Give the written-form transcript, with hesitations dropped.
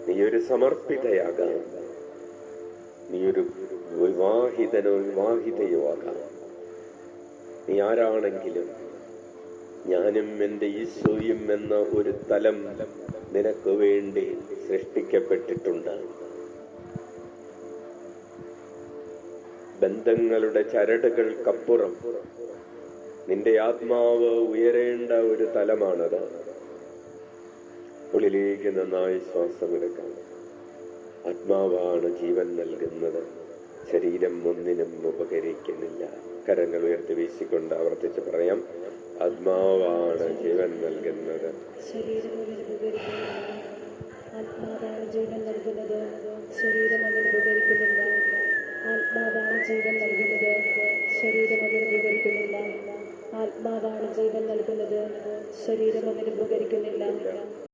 നീയൊരു സമർപ്പിതയാകാം, നീയൊരു വിവാഹിതനോ വിവാഹിതയോ ആകാം. നീ ആരാണെങ്കിലും ഞാനും എൻ്റെ ഈശോയും എന്ന ഒരു തലം നിനക്ക് വേണ്ടി സൃഷ്ടിക്കപ്പെട്ടിട്ടുണ്ട്. ബന്ധങ്ങളുടെ ചരടുകൾക്കപ്പുറം നിന്റെ ആത്മാവ് ഉയരേണ്ട ഒരു തലമാണത്. ഉള്ളിലേക്ക് നന്നായി ശ്വാസമെടുക്കാം. ആത്മാവാണ് ജീവൻ നൽകുന്നത്, ശരീരം ഒന്നിനും ഉപകരിക്കുന്നില്ല. കരങ്ങൾ ഉയർത്തി വീശിക്കൊണ്ട് ആവർത്തിച്ച് പറയാം, ആത്മാവാണ് ജീവൻ നൽകുന്നത്. ആത്മാവാണ് ജീവൻ നൽകുന്നത്, ശരീരം അതിന് ഉപകരിക്കുന്നില്ല. ആത്മാവാണ് ജീവൻ നൽകുന്നത്, ശരീരം അതിന് ഉപകരിക്കുന്നില്ല. ആത്മാവാണ് ജീവൻ നൽകുന്നത്, ശരീരം അതിന് ഉപകരിക്കുന്നില്ല.